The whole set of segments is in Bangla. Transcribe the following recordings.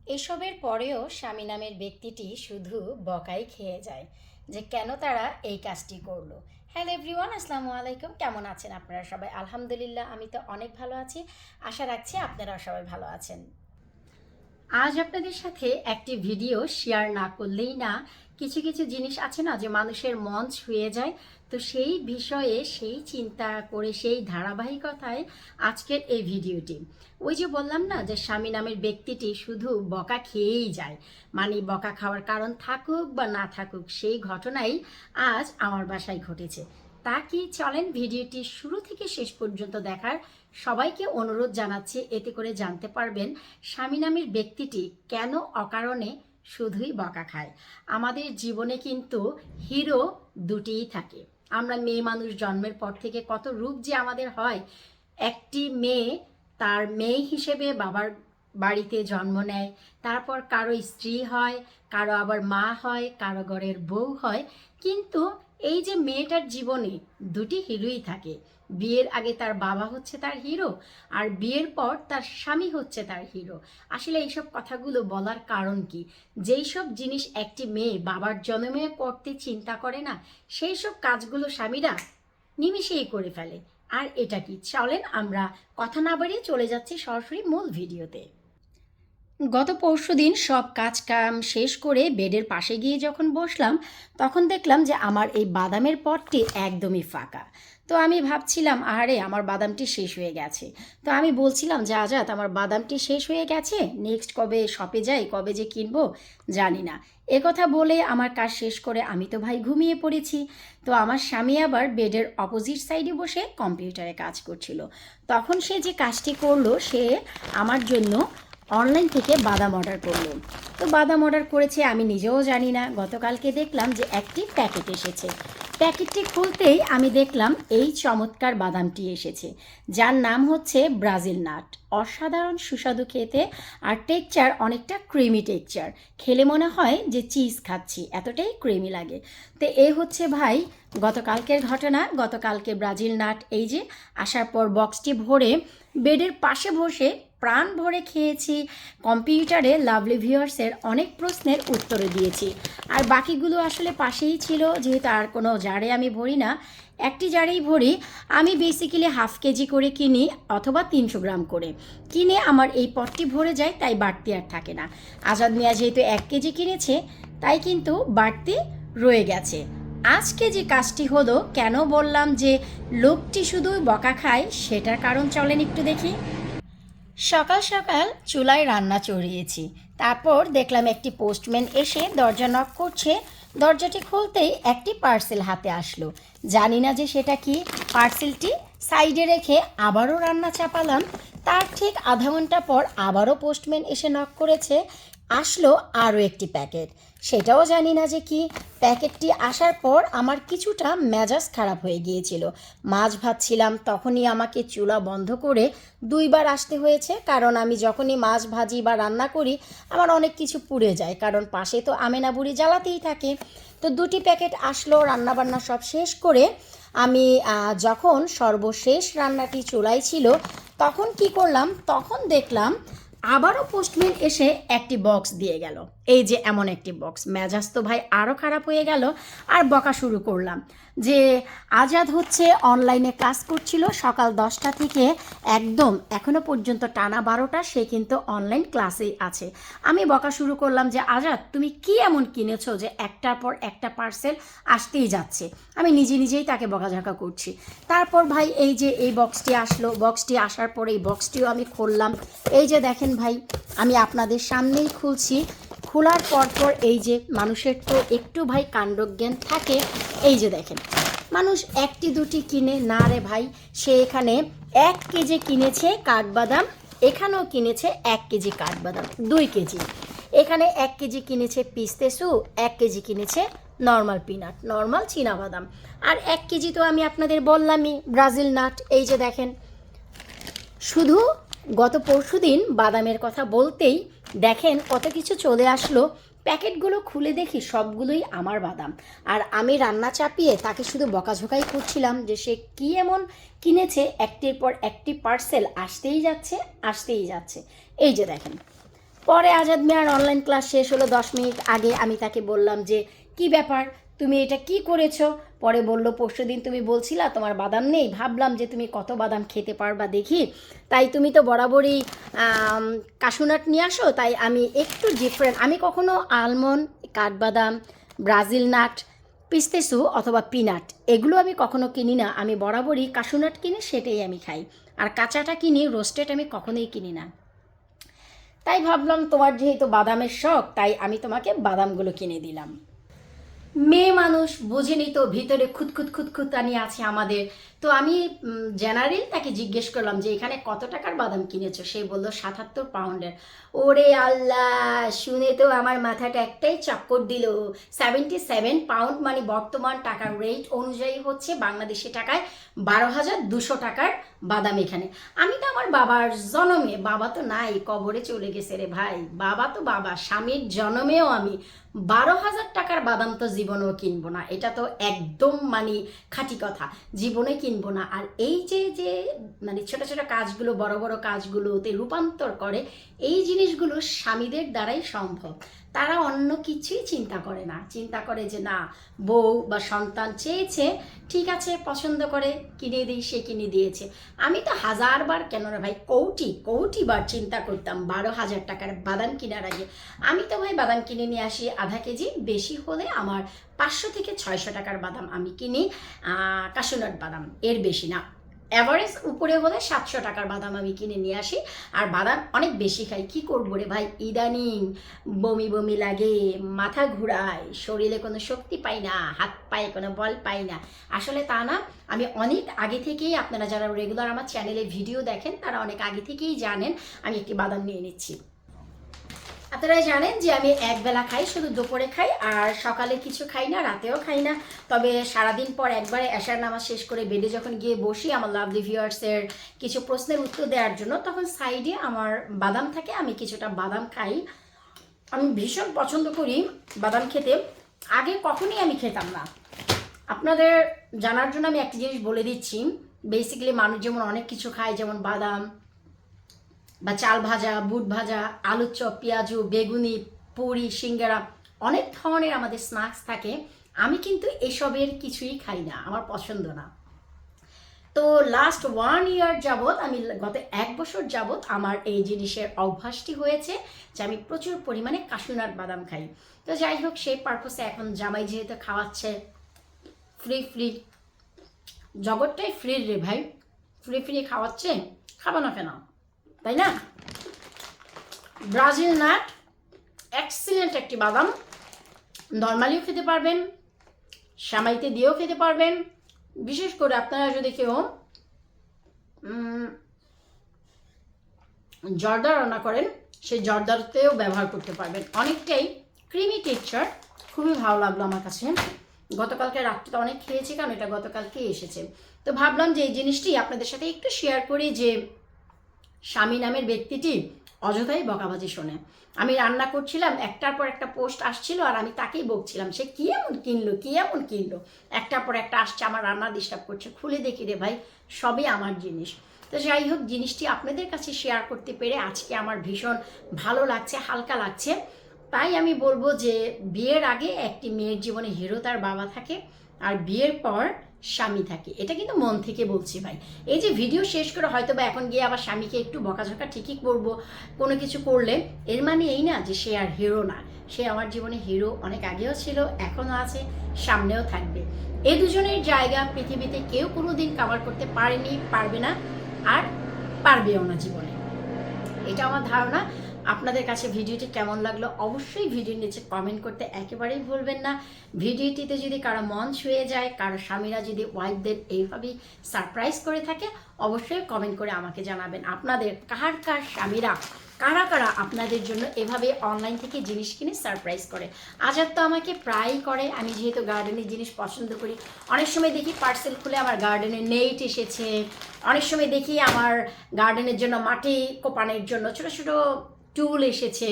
এসবের পরেও স্বামী নামের ব্যক্তিটি শুধু বকাই খেয়ে যায় যে কেন তারা এই কাজটি করলো। হ্যালো এভরিওয়ান, আসসালামু আলাইকুম। কেমন আছেন আপনারা সবাই? আলহামদুলিল্লাহ, আমি তো অনেক ভালো আছি। আশা রাখছি আপনারা সবাই ভালো আছেন। আজ আপনাদের সাথে একটি ভিডিও শেয়ার না করলেই না। কিছু কিছু জিনিস আছে না যে মানুষের মন ছুঁয়ে যায়, তো সেই বিষয়ে সেই চিন্তা করে সেই ধারাবাহিকতায় আজকের এই ভিডিওটি। ওই যে বললাম না যে স্বামী নামের ব্যক্তিটি শুধু বকা খেয়েই যায়, মানে বকা খাওয়ার কারণ থাকুক বা না থাকুক, সেই ঘটনাই আজ আমার বাসায় ঘটেছে। তা কি, চলেন ভিডিওটি শুরু থেকে শেষ পর্যন্ত দেখার সবাইকে অনুরোধ জানাচ্ছি। এতে করে জানতে পারবেন স্বামী নামের ব্যক্তিটি কেন অকারণে শুধুই বকা খায়। আমাদের জীবনে কিন্তু হিরো দুটিই থাকে। আমরা মেয়ে মানুষ জন্মের পর থেকে কত রূপ যে আমাদের হয়। একটি মেয়ে তার মেয়ে হিসেবে বাবার বাড়িতে জন্ম নেয়, তারপর কারো স্ত্রী হয়, কারো আবার মা হয়, কারো ঘরের বউ হয়। কিন্তু এই যে মেয়েটার জীবনে দুটি হিরোই থাকে। বিয়ের আগে তার বাবা হচ্ছে তার হিরো, আর বিয়ের পর তার স্বামী হচ্ছে তার হিরো। আসলে এইসব কথাগুলো বলার কারণ কি? যেই সব জিনিস একটি মেয়ে বাবার জন্মে করতে চিন্তা করে না, সেই সব কাজগুলো স্বামীরা নিমিষেই করে ফেলে। আর এটা কি, চলেন আমরা কথা না বাড়িয়ে চলে যাচ্ছি সরাসরি মূল ভিডিওতে। গত পরশুদিন সব কাজ কাম শেষ করে বেডের পাশে গিয়ে যখন বসলাম, তখন দেখলাম যে আমার এই বাদামের পটটি একদমই ফাঁকা। তো আমি ভাবছিলাম, আরে আমার বাদামটি শেষ হয়ে গেছে। তো আমি বলছিলাম যে আজাদ, আমার বাদামটি শেষ হয়ে গেছে, নেক্সট কবে শপে যাই, কবে যে কিনবো জানি না। কথা বলে আমার কাজ শেষ করে আমি তো ভাই ঘুমিয়ে পড়েছি। তো আমার স্বামী আবার বেডের অপোজিট সাইডে বসে কম্পিউটারে কাজ করছিল। তখন সে যে কাজটি করলো, সে আমার জন্য অনলাইন থেকে বাদাম অর্ডার করলো। তো বাদাম অর্ডার করেছে আমি নিজেও জানি না। গতকালকে দেখলাম যে একটি প্যাকেট এসেছে। প্যাকেটটি খুলতেই আমি দেখলাম এই চমৎকার বাদামটি এসেছে, যার নাম হচ্ছে ব্রাজিল নাট। অসাধারণ সুস্বাদু খেতে, আর টেক্সচার অনেকটা ক্রিমি টেক্সচার। খেলে মনে হয় যে চিজ খাচ্ছি, এতটাই ক্রিমি লাগে। তো এই হচ্ছে ভাই গতকালকের ঘটনা। গতকালকে ব্রাজিল নাট এই যে আসার পর বক্সটি ভরে বেডের পাশে বসে প্রাণ ভরে খেয়েছি। কম্পিউটারে লাভলি ভিউয়ার্সের অনেক প্রশ্নের উত্তরে দিয়েছি। আর বাকিগুলো আসলে পাশেই ছিল, যেহেতু আর কোনো জারে আমি ভরি না, একটি জারেই ভরি। আমি বেসিক্যালি হাফ কেজি করে কিনি অথবা 300 গ্রাম করে কিনে আমার এই পটটি ভরে যায়, তাই বাড়তি আর থাকে না। আজাদ মিয়া যেহেতু 1 কেজি কিনেছে, তাই কিন্তু বাড়তি রয়ে গেছে। আজকে যে কাজটি হলো, কেন বললাম যে লোকটি শুধু বকা খায়, সেটার কারণ চলেন একটু দেখি। সকাল সকাল চুলায় রান্না চড়িয়েছি, তারপর দেখলাম একটি পোস্টম্যান এসে দরজা নক করছে। দরজাটি খুলতেই একটি পার্সেল হাতে আসলো। জানি না যে সেটা কি। পার্সেলটি সাইডে রেখে আবারও রান্না চাপালাম। তার ঠিক আধা ঘন্টা পর আবারও পোস্টম্যান এসে নক করেছে। আসলো আরও একটি প্যাকেট, সেটাও জানি না যে কি। প্যাকেটটি আসার পর আমার কিছুটা মেজাজ খারাপ হয়ে গিয়েছিল। মাছ ভাজছিলাম, তখনই আমাকে চুলা বন্ধ করে 2বার আসতে হয়েছে, কারণ আমি যখনই মাছ ভাজি বা রান্না করি আমার অনেক কিছু পুড়ে যায়, কারণ পাশে তো আমেনা বুড়ি জ্বালাতেই থাকে। তো 2টি প্যাকেট আসলো। রান্নাবান্না সব শেষ করে আমি যখন সর্বশেষ রান্নাটি চুলায় ছিল, তখন কি করলাম, তখন দেখলাম আবারও পোস্টম্যান এসে একটি বক্স দিয়ে গেল। এই যে এমন একটি বক্স, মেজাজ তো ভাই আরও খারাপ হয়ে গেল। আর বকা শুরু করলাম যে আজাদ হচ্ছে অনলাইনে ক্লাস করছিল সকাল 10টা থেকে একদম এখনো পর্যন্ত টানা 12টা সে কিন্তু অনলাইন ক্লাসেই আছে। আমি বকা শুরু করলাম যে আজাদ, তুমি কি এমন কিনেছো যে একটার পর একটা পার্সেল আসতেই যাচ্ছে। আমি নিজেই তাকে বকাঝকা করছি। তারপর ভাই এই যে এই বক্সটি আসলো। বক্সটি আসার পরে এই বক্সটিও আমি খুললাম। এই যে দেখেন ভাই, আমি আপনাদের সামনেই খুলছি। খোলার পর এই যে মানুষের তো একটু ভাই কাণ্ডজ্ঞান থাকে। এই যে দেখেন, মানুষ একটি দুটি কিনে না রে ভাই, সে এখানে 1 কেজি কিনেছে কাঠবাদাম, এখানেও কিনেছে 1 কেজি কাঠবাদাম, 2 কেজি। এখানে 1 কেজি কিনেছে পিস্তেসু, 1 কেজি কিনেছে নর্মাল পিনাট, নর্মাল চীনাবাদাম, আর 1 কেজি তো আমি আপনাদের বললামই ব্রাজিল নাট। এই যে দেখেন, শুধু গত পরশুদিন বাদামের কথা বলতেই দেখেন কত কিছু চলে আসলো। প্যাকেটগুলো খুলে দেখি সবগুলোই আমার বাদাম। আর আমি রান্না চাপিয়ে তাকে শুধু বকাঝোকাই করছিলাম যে সে কী এমন কিনেছে, একটির পর একটি পার্সেল আসতেই যাচ্ছে আসতেই যাচ্ছে। এই যে দেখেন, পরে আজাদ মিয়ার অনলাইন ক্লাস শেষ হলো 10 মিনিট আগে। আমি তাকে বললাম যে কি ব্যাপার, তুমি এটা কি করেছো? পরে বলল পরশুদিন তুমি বলছিলা তোমার বাদাম নেই, ভাবলাম যে তুমি কত বাদাম খেতে পারবা দেখি, তাই তুমি তো বরাবরই কাশু নাট নিয়ে আসো, তাই আমি একটু ডিফারেন্ট, আমি কখনো আলমন্ড, কাঠবাদাম, ব্রাজিল নাট, পিস্তেসু অথবা পিনাট এগুলো আমি কখনো কিনি না। আমি বরাবরই কাশু নাট কিনি, সেটাই আমি খাই। আর কাঁচাটা কিনি, রোস্টেড আমি কখনোই কিনি না। তাই ভাবলাম তোমার যেহেতু বাদামের শখ, তাই আমি তোমাকে বাদামগুলো কিনে দিলাম। মেয়ে মানুষ বোঝেনি তো, ভিতরে খুঁতখুত খুঁতখুতানি আছে আমাদের। তো আমি জেনারেল তাকে জিজ্ঞেস করলাম যে এখানে কত টাকার বাদাম কিনেছো? সে বলল 77 পাউন্ডের। ওরে আল্লাহ, শুনে তো আমার মাথাটা একটাই চক্কর দিল। 77 পাউন্ড মানে বর্তমান টাকার রেট অনুযায়ী হচ্ছে বাংলাদেশি টাকায় 12,200 টাকার বাদাম এখানে। আমি তো আমার বাবার জনমে, বাবা তো নাই, কবরে চলে গেছে রে ভাই, বাবা তো বাবা, স্বামীর জনমেও আমি 12,000 টাকার বাদাম তো জীবনেও কিনবো না। এটা তো একদম মানে খাঁটি কথা, জীবনে কিনবো না। আর এই যে যে মানে ছোট ছোট কাজগুলো বড় বড় কাজগুলোতে রূপান্তর করে, এই জিনিসগুলো স্বামীদের দ্বারাই সম্ভব। তারা অন্য কিছুই চিন্তা করে না, চিন্তা করে যে না, বউ বা সন্তান চেয়েছে, ঠিক আছে, পছন্দ করে কিনে দিই, সে কিনে দিয়েছে। আমি তো হাজারবার, কেন রে ভাই, কৌটিবার চিন্তা করতাম 12,000 টাকার বাদাম কেনার আগে। আমি তো ভাই বাদাম কিনে নিয়ে আসি আধা কেজি, বেশি হলে আমার 500 থেকে 600 টাকার বাদাম আমি কিনি, কাশু নাট বাদাম, এর বেশি না। অ্যাভারেজ উপরে হলে 700 টাকার বাদাম আমি কিনে নিয়ে আসি। আর বাদাম অনেক বেশি খাই, কি করবো রে ভাই, ইদানিং বমি বমি লাগে, মাথা ঘুরায়, শরীরে কোনো শক্তি পাই না, হাত পায়ে কোনো বল পাই না। আসলে তা না, আমি অনেক আগে থেকেই, আপনারা যারা রেগুলার আমার চ্যানেলে ভিডিও দেখেন তারা অনেক আগে থেকেই জানেন আমি একটি বাদাম নিয়ে নিচ্ছি। আপনারা জানেন যে আমি একবেলা খাই, শুধু দুপুরে খাই, আর সকালে কিছু খাই না, রাতেও খাই না। তবে সারাদিন পর একবারে এশার নামাজ শেষ করে বেডে যখন গিয়ে বসি আমার লাভলি ভিউয়ার্সের কিছু প্রশ্নের উত্তর দেওয়ার জন্য, তখন সাইডে আমার বাদাম থাকে, আমি কিছুটা বাদাম খাই। আমি ভীষণ পছন্দ করি বাদাম খেতে, আগে কখনই আমি খেতাম না। আপনাদের জানার জন্য আমি একটা জিনিস বলে দিচ্ছি, বেসিক্যালি মানুষ যেমন অনেক কিছু খায়, যেমন বাদাম বা চাল ভাজা, বুট ভাজা, আলুর চপ, পেঁয়াজু, বেগুনি, পুরি, সিঙ্গারা, অনেক ধরনের আমাদের স্ন্যাক্স থাকে। আমি কিন্তু এসবের কিছুই খাই না, আমার পছন্দ না। তো লাস্ট 1 ইয়ার যাবৎ, আমি গত 1 বছর যাবৎ আমার এই জিনিসের অভ্যাসটি হয়েছে যে আমি প্রচুর পরিমাণে কাশু নাট বাদাম খাই। তো যাই হোক, সেই পারপোসে এখন জামাই যেহেতু খাওয়াচ্ছে, ফ্রি জগৎটাই ফ্রি রে ভাই, ফ্রি খাওয়াচ্ছে, খাবো না কেন, তাই না? ব্রাজিল নাট এক্সিলেন্ট একটি বাদাম, নর্মালিও খেতে পারবেন, সামাইতে দিয়েও খেতে পারবেন। বিশেষ করে আপনারা যদি কেউ জর্দা রান্না করেন, সেই জর্দাতেও ব্যবহার করতে পারবেন। অনেকটাই ক্রিমি টেক্সচার, খুবই ভালো লাগলো আমার কাছে। গতকালকে রাত্রিতে অনেক খেয়েছি, কারণ এটা গতকালকে এসেছে। তো ভাবলাম যে এই জিনিসটি আপনাদের সাথে একটু শেয়ার করি, যে স্বামী নামের ব্যক্তিটি অযথাই বকাবাজি শোনে। আমি রান্না করছিলাম, একটার পর একটা পোস্ট আসছিল, আর আমি তাকেই বকছিলাম সে কি এমন কিনলো, একটার পর একটা আসছে, আমার রান্না ডিস্টার্ব করছে। খুলে দেখি রে ভাই, সবই আমার জিনিস। তো যাই হোক, জিনিসটি আপনাদের কাছে শেয়ার করতে পেরে আজকে আমার ভীষণ ভালো লাগছে, হালকা লাগছে। তাই আমি বলবো যে বিয়ের আগে একটি মেয়ের জীবনে হিরো তার বাবা থাকে, আর বিয়ের পর স্বামী থাকে। এটা কিন্তু মন থেকে বলছি ভাই। এই যে ভিডিও শেষ করে হয়তো বা এখন গিয়ে আবার স্বামীকে একটু বকাঝকা ঠিকই করবো কোনো কিছু করলে, এর মানে এই না যে সে আর হিরো না। সে আমার জীবনে হিরো, অনেক আগেও ছিল, এখনও আছে, সামনেও থাকবে। এই দুজনের জায়গা পৃথিবীতে কেউ কোনো দিন কাভার করতে পারেনি, পারবে না, আর পারবেও না জীবনে। এটা আমার ধারণা। আপনাদের কাছে ভিডিওটি কেমন লাগলো অবশ্যই ভিডিওর নিচে কমেন্ট করতে একেবারেই ভুলবেন না। ভিডিওটিতে যদি কারো মন ছুঁয়ে যায়, কারো স্বামীরা যদি ওয়াইফদের এইভাবেই সারপ্রাইজ করে থাকে, অবশ্যই কমেন্ট করে আমাকে জানাবেন। আপনাদের কার স্বামীরা, কারা আপনাদের জন্য এভাবে অনলাইন থেকে জিনিস কিনে সারপ্রাইজ করে। আজাদ তো আমাকে প্রায়ই করে, আমি যেহেতু গার্ডেনের জিনিস পছন্দ করি। অনেক সময় দেখি পার্সেল খুলে আমার গার্ডেনে নেট এসেছে, অনেক সময় দেখি আমার গার্ডেনের জন্য মাটি কোপানোর জন্য ছোটো ছোটো টুল এসেছে,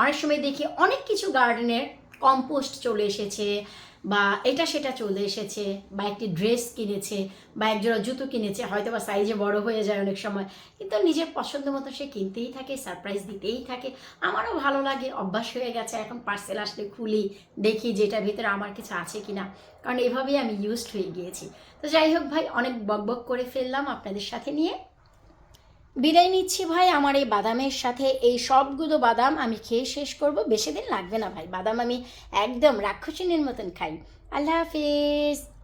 অনেক সময় দেখি অনেক কিছু গার্ডেনের কম্পোস্ট চলে এসেছে, বা এটা সেটা চলে এসেছে, বা একটি ড্রেস কিনেছে, বা একজোড়া জুতো কিনেছে, হয়তো বা সাইজে বড় হয়ে যায় অনেক সময়, কিন্তু নিজের পছন্দ মতো সে কিনতেই থাকে, সারপ্রাইজ দিতেই থাকে। আমারও ভালো লাগে, অভ্যাস হয়ে গেছে, এখন পার্সেল আসলে খুলি, দেখি যেটার ভিতরে আমার কিছু আছে কিনা, কারণ এভাবেই আমি ইউজড হয়ে গিয়েছি। তো যাই হোক ভাই, অনেক বকবক করে ফেললাম আপনাদের সাথে নিয়ে, বিদায় নিচ্ছি ভাই। আমার এই বাদামের সাথে এই সবগুলো বাদাম আমি খেয়ে শেষ করব, বেশি দিন লাগবে না ভাই, বাদাম আমি একদম রাক্ষসিনীর মতন খাই। আল্লাহ হাফিজ।